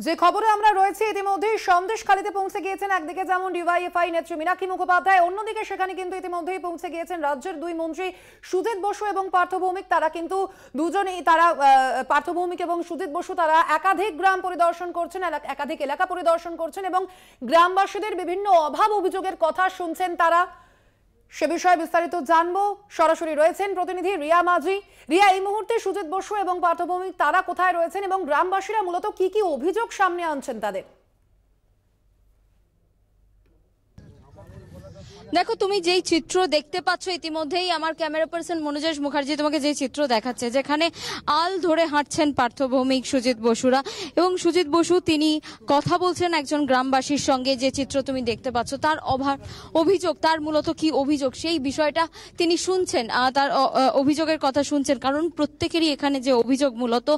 যে খবরে আমরা রয়েছি ইতিমধ্যেই সন্দেশখালীতে পৌঁছে গিয়েছেন একদিকে যেমন ডিওয়াইএফআই নেত্রী মীনাক্ষী মুখোপাধ্যায়, অন্যদিকে সেখানে কিন্তু ইতিমধ্যেই পৌঁছে গিয়েছেন রাজ্যের দুই মন্ত্রী সুজিত বসু এবং পার্থ ভৌমিক। তারা কিন্তু দুজনেই পার্থ ভৌমিক এবং সুজিত বসু তারা একাধিক গ্রাম পরিদর্শন করছেন, একাধিক এলাকা পরিদর্শন করছেন এবং গ্রামবাসীদের বিভিন্ন অভাব অভিযোগের কথা শুনছেন তারা। সে বিষয়ে বিস্তারিত জানবো, সরাসরি রয়েছেন প্রতিনিধি রিয়া মাঝি। রিয়া, এই মুহূর্তে সুজিত বসু এবং পার্থ ভৌমিক তারা কোথায় রয়েছেন এবং গ্রামবাসীরা মূলত কি কি অভিযোগ সামনে আনছেন তাদের? দেখো, তুমি যেই চিত্র দেখতে পাচ্ছ ইতিমধ্যেই আমার ক্যামেরা পার্সন মনোজেশ মুখার্জি তোমাকে যে চিত্র দেখাচ্ছে, যেখানে আল ধরে হাঁটছেন পার্থ ভৌমিক, সুজিত বসুরা, এবং সুজিত বসু তিনি কথা বলছেন একজন গ্রামবাসীর সঙ্গে। যে চিত্র তুমি দেখতে পাচ্ছ তার অভিযোগ, তার মূলত কি অভিযোগ সেই বিষয়টা তিনি শুনছেন, তার অভিযোগের কথা শুনছেন। কারণ প্রত্যেকেরই এখানে যে অভিযোগ মূলত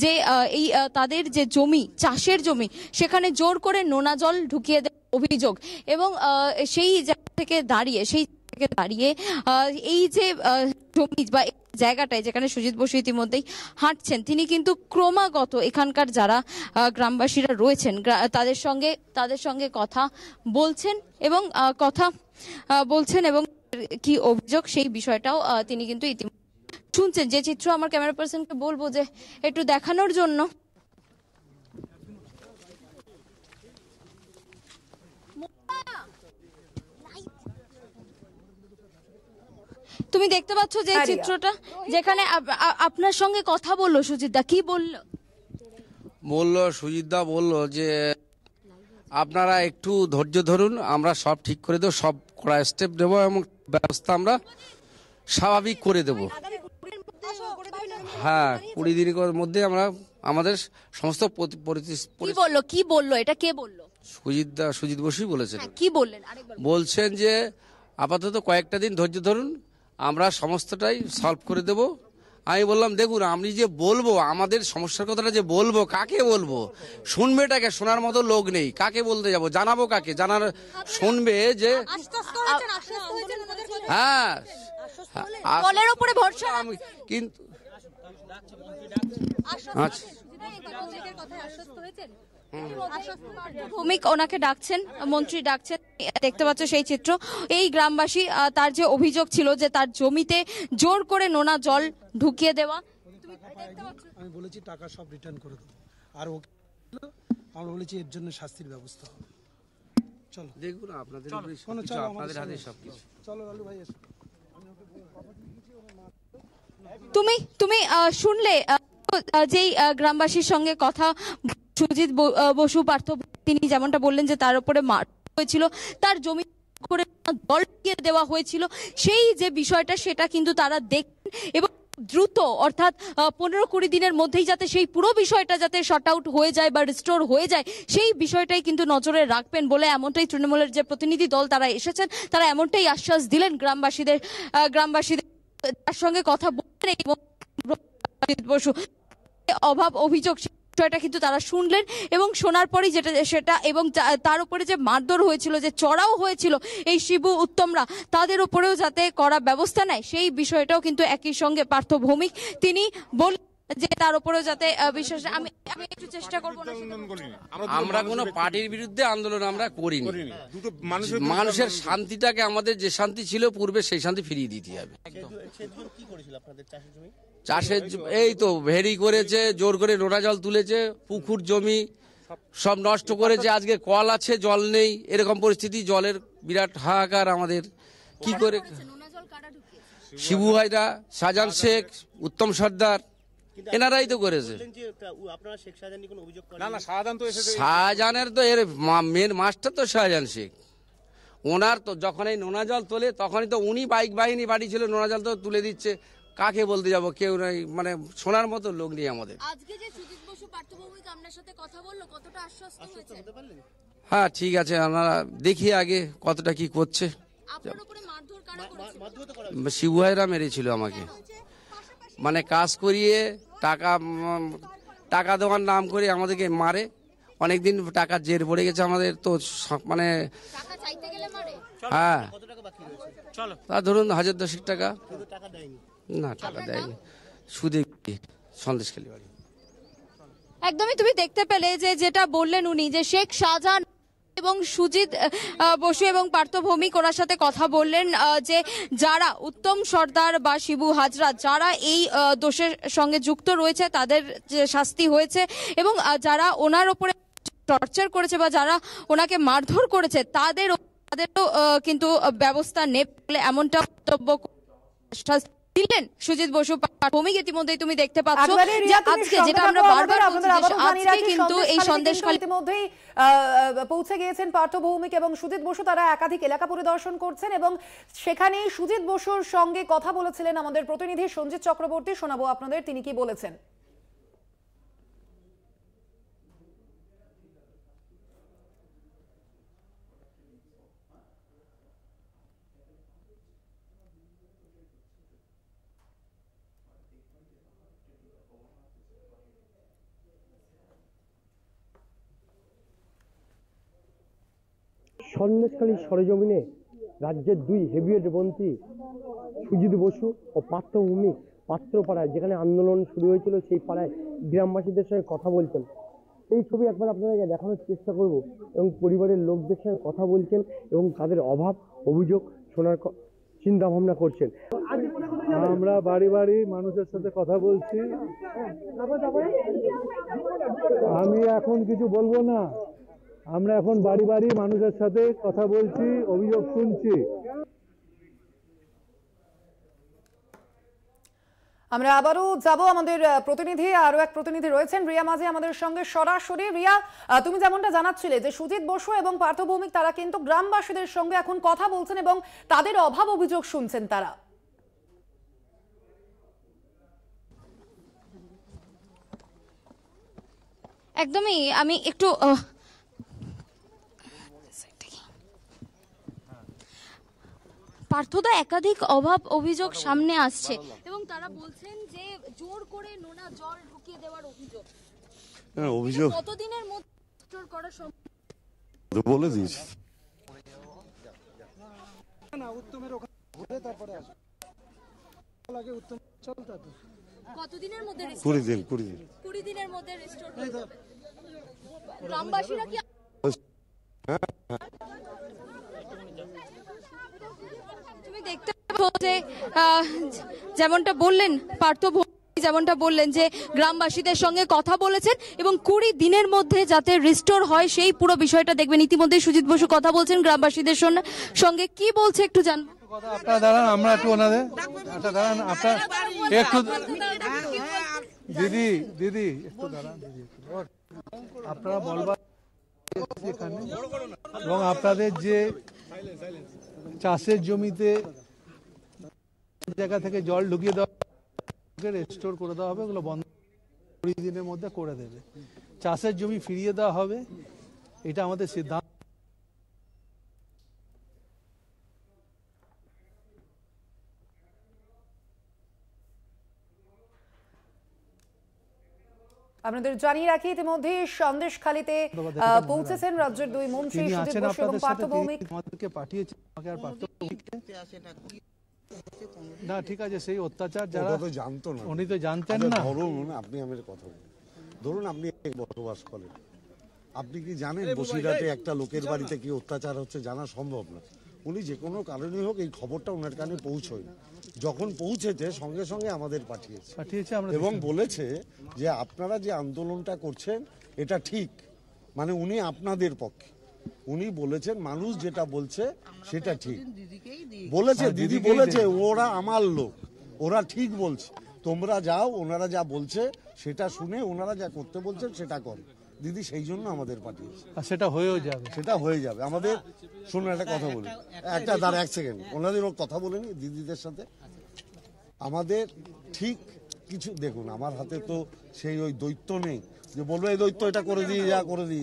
যে এই তাদের যে জমি, চাষের জমি, সেখানে জোর করে নোনা জল ঢুকিয়ে দেওয়ার অভিযোগ। এবং সেই থেকে দাঁড়িয়ে এই যে জমি বা জায়গাটায় যেখানে সুজিত বসু ইতিমধ্যেই হাঁটছেন, তিনি কিন্তু ক্রমাগত এখানকার যারা গ্রামবাসীরা রয়েছেন তাদের সঙ্গে কথা বলছেন এবং কি অভিযোগ সেই বিষয়টাও তিনি কিন্তু ইতিমধ্যে শুনছেন। যে চিত্র আমার ক্যামেরা পার্সনকে বলবো যে একটু দেখানোর জন্য। তুমি দেখতে পাচ্ছ যে চিত্রটা, যেখানে আপনার সঙ্গে কথা বললো সুজিতদা। কি বললো? সুজিতদা বললো যে আপনারা একটু ধৈর্য ধরুন, আমরা সব ঠিক করে দেবো, সব করা স্টেপ দেবো এবং ব্যবস্থা আমরা স্বাভাবিক করে দেব। হ্যাঁ, 20 দিনের মধ্যে আমরা আমাদের সমস্ত কি বললো এটা কে বললো? সুজিত বসুই বলেছেন। কি বললেন? বলছেন যে আপাতত কয়েকটা দিন ধৈর্য ধরুন, আমরা সমস্তটাই সলভ করে দেব। আমি বললাম দেখুন, আমি যে বলবো আমাদের সমস্যার কথাটা যে বলবো, কাকে বলবো? শুনবে এটাকে, শোনার মতো লোক নেই, কাকে বলতে যাব? জানাবো কাকে? শুনবে যে হ্যাঁ বলের উপরে ভরসা। আমি কিন্তু ভৌমিক ওনাকে ডাকছেন, মন্ত্রী ডাকছেন, দেখতে পাচ্ছ সেই চিত্র। এই গ্রামবাসী তার যে অভিযোগ ছিল যে তার জমিতে জোর করে নোনা জল ঢুকিয়ে দেওয়া। আমি বলেছি টাকা সব রিটার্ন করে দেবো, আর ওকে আমরা বলেছি এর জন্য শাস্তির ব্যবস্থা হবে। চলো দেখুন, আপনাদের হাতে সবকিছু। চলো লালু ভাই এসো। তুমি শুনলে যেই গ্রামবাসীর সঙ্গে কথা সুজিত বসু পার্থ, তিনি যেমনটা বললেন যে তার উপরে মার হয়েছিল, তার জমি করে জল দিয়ে দেওয়া হয়েছিল, সেই যে বিষয়টা সেটা কিন্তু তারা দেখেন এবং দ্রুত অর্থাৎ 15-20 দিনের মধ্যেই যাতে সেই পুরো বিষয়টা যাতে শর্ট আউট হয়ে যায় বা রিস্টোর হয়ে যায়, সেই বিষয়টাই কিন্তু নজরে রাখবেন বলে এমনটাই তৃণমূলের যে প্রতিনিধি দল তারা এসেছেন, তারা এমনটাই আশ্বাস দিলেন গ্রামবাসীদের তার সঙ্গে কথা বললেন। এবং বসু অভাব অভিযোগ বিষয়টা কিন্তু তারা শুনলেন এবং শোনার পরই সেটা এবং তার উপরে যে মারধর হয়েছিল, যে চড়াও হয়েছিল এই শিবু উত্তমরা, তাদের উপরেও যাতে করা ব্যবস্থা নেয় সেই বিষয়টাও কিন্তু একই সঙ্গে পার্থ ভৌমিক তিনি বললেন যে তার উপরেও যাতে বিশ্বাস। আমি একটু চেষ্টা করবো না, আমরা কোনো পার্টির বিরুদ্ধে আন্দোলন আমরা করিনি। মানুষের শান্তিটাকে, আমাদের যে শান্তি ছিল পূর্বে সেই শান্তি ফিরিয়ে দিতে হবে। চাষের এই তো ভেরি করেছে, জোর করে নোনা জল তুলেছে, পুকুর জমি সব নষ্ট করেছে। আজকে কল আছে, জল নেই, এরকম পরিস্থিতি, জলের বিরাট হাহাকার। আমাদের কি করে শিবু ভাইরা, শাহজাহান শেখ, উত্তম সর্দার, এনারাই তো করেছে। শাহজাহানের তো এর মেন মাস্টার তো শাহজাহান শেখ। ওনার তো যখন এই নোনা জল তোলে তখনই তো উনি বাইক বাহিনী বাড়ি ছিল, নোনা জল তো তুলে দিচ্ছে। কাকে বলতে যাব? কেউ নাই, মানে শোনার মতো লোক নেই আমাদের। হ্যাঁ ঠিক আছে, আমরা দেখি আগে কতটা কি করছে। শিবু ভাইরা মেরেছিল আমাকে, মানে কাজ করিয়ে টাকা দেওয়ার নাম করে আমাদেরকে মারে। অনেকদিন টাকার জের পড়ে গেছে আমাদের, তো মানে হ্যাঁ তা ধরুন 1010 টাকা। না, টাকা দেয়নি, সুদে সন্দেশখালী বাড়ি। একদমই তুমি দেখতে পেলে যে যেটা বললেন উনি যে শেখ শাহজাহান এবং সুজিত বসু এবং পার্থ ভৌমিক ওনার সাথে কথা বললেন যে যারা উত্তম সর্দার বা শিবু হাজরা যারা এই দোষের সঙ্গে যুক্ত রয়েছে তাদের যে শাস্তি হয়েছে এবং যারা ওনার ওপরে টর্চার করেছে বা যারা ওনাকে মারধর করেছে তাদেরও কিন্তু ব্যবস্থা নেবে বলে এমনটা বক্তব্য দিলেন সুজিত বসু ভৌমিক। ইতিমধ্যেই তুমি দেখতে পাচ্ছ যে আজকে যেটা আমরা বারবার বলছি আজকে কিন্তু এই সন্দেশখালী ইতিমধ্যেই পৌঁছে গিয়েছেন পার্থ ভৌমিক এবং সুজিত বসু। তারা একাধিক এলাকা পরিদর্শন করছেন এবং সেখানেই সুজিত বসুর সঙ্গে কথা বলেছিলেন আমাদের প্রতিনিধি সঞ্জিত চক্রবর্তী। শোনাবো আপনাদের তিনি কি বলেছেন। সন্দেশখালী সরেজমিনে রাজ্যের দুই হেভিওয়েট মন্ত্রী সুজিত বসু ও পার্থ ভৌমিক পাত্রপাড়ায় যেখানে আন্দোলন শুরু হয়েছিল সেই পাড়ায় গ্রামবাসীদের সঙ্গে কথা বলছেন। এই ছবি একবার আপনাদেরকে দেখানোর চেষ্টা করব এবং পরিবারের লোকদের সঙ্গে কথা বলছেন এবং তাদের অভাব অভিযোগ শোনার চিন্তা ভাবনা করছেন। আমরা বাড়ি বাড়ি মানুষের সাথে কথা বলছি। আমি এখন কিছু বলবো না, আমরা এখন বাড়ি বাড়ি মানুষের সাথে কথা বলছি, অভিযোগ শুনছি। আমরা আবারও যাব, আমাদের প্রতিনিধি আরো এক প্রতিনিধি রয়েছেন রিয়া মাঝি আমাদের সঙ্গে সরাসরি। রিয়া, তুমি যেমনটা জানাচ্ছিলে যে সুজিত বসু এবং পার্থ ভৌমিক তারা কিন্তু গ্রামবাসীদের সঙ্গে এখন কথা বলছেন এবং তাদের অভাব অভিযোগ শুনছেন তারা। একদমই আমি একটু পার্থদা একাধিক অভাব অভিযোগ সামনে আসছে এবং তারা বলছেন যে জোর করে নোনা জল ঢুকিয়ে দেওয়ার অভিযোগ। অভিযোগ কতদিনের মধ্যে স্টোর করা সম্ভব বলে দিস না। উত্তমের ওখানে ঘুরে তারপরে আসো, লাগে উত্তম চলতা তো কতদিনের মধ্যে 20 দিনের মধ্যে রিস্টোর হয়ে যাবে। গ্রামবাসীরা কি তুমি দেখতে পাচ্ছ যে যেমনটা বললেন পার্থ যেমনটা বললেন যে গ্রামবাসীদের সঙ্গে কথা বলেছেন এবং 20 দিনের মধ্যে যাতে রিস্টোর হয় সেই পুরো বিষয়টা দেখবেন। ইতিমধ্যে সুজিত বসু কথা বলছেন গ্রামবাসীদের সঙ্গে, কি বলছে একটু জানবো। আপনারা দাঁড়ান, আমরা একটু ওনাদের দাঁড়ান, আপনার একটু দিদি একটু দাঁড়ান দিদি, আপনারা বলবার এখানে এবং আপনাদের যে চাষের জমিতে জায়গা থেকে জল ঢুকিয়ে দেওয়া রেস্টোর করে দেওয়া হবে, ওগুলো বন্ধ 20 দিনের মধ্যে করে দেবে। চাষের জমি ফিরিয়ে দেওয়া হবে, এটা আমাদের সিদ্ধান্ত। আপনাদের জানিয়ে রাখি ইতিমধ্যে সন্দেশখালীতে পৌঁছেছেন রাজ্যের দুই মন্ত্রী সুজিত বসু এবং পার্থ ভৌমিক। আমাদেরকে পাঠিয়েছেন, আমাকে আর পার্থ ভৌমিককে না, ঠিক আছে, সেই অত্যাচার যারা তো জানতো না, উনি তো জানতেন না। ধরুন আপনি আমার কথা বলুন, ধরুন আপনি বসবাস করেন, আপনি কি জানেন বসিরহাটে একটা লোকের বাড়িতে কি অত্যাচার হচ্ছে? জানা সম্ভব না। উনি যে কোনো কারণে হোক এই খবরটা ওনার কানে পৌঁছয়, যখন পৌঁছেছে সঙ্গে সঙ্গে আমাদের পাঠিয়েছে আমরা এবং বলেছে যে আপনারা যে আন্দোলনটা করছেন এটা ঠিক, মানে উনি আপনাদের পক্ষে, উনি বলেছেন মানুষ যেটা বলছে সেটা ঠিক বলেছে। দিদি বলেছে ওরা আমার লোক, ওরা ঠিক বলছে, তোমরা যাও, ওনারা যা বলছে সেটা শুনে ওনারা যা করতে বলছেন সেটা করো। দিদি সেই জন্য আমাদের পাঠিয়েছে, সেটা হয়েও যাবে, সেটা হয়ে যাবে। আমাদের শুনুন একটা কথা বলি, একটা দাঁড়া 1 সেকেন্ড, ওনাদের কথা বলেনি দিদিদের সাথে। আমাদের ঠিক কিছু দেখুন, আমার হাতে তো সেই ওই দৈত্য নেই যে বলবো এই দৈত্য এটা করে দিয়ে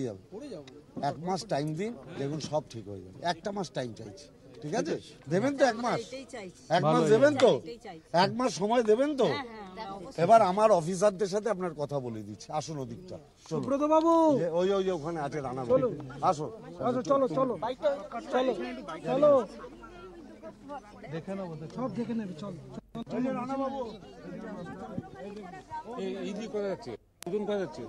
যাবে। 1 মাস টাইম দিন, দেখুন সব ঠিক হয়ে যাবে। 1 মাস টাইম চাইছি, ঠিক আছে? দেবেন তো 1 মাস? 1 মাস দেবেন তো? 1 মাস সময় দেবেন তো? এবার আমার অফিসারদের সাথে আপনার কথা বলে দিচ্ছি, আসুন ওদিকটা। সুব্রত বাবু ওই ওখানে আছে রানা বাবু, আসো চলো চলো চলো চলো, দেখে নেবো, সব দেখে নেবে। চলো রানা বাবু, দুজন কোথায় যাচ্ছে?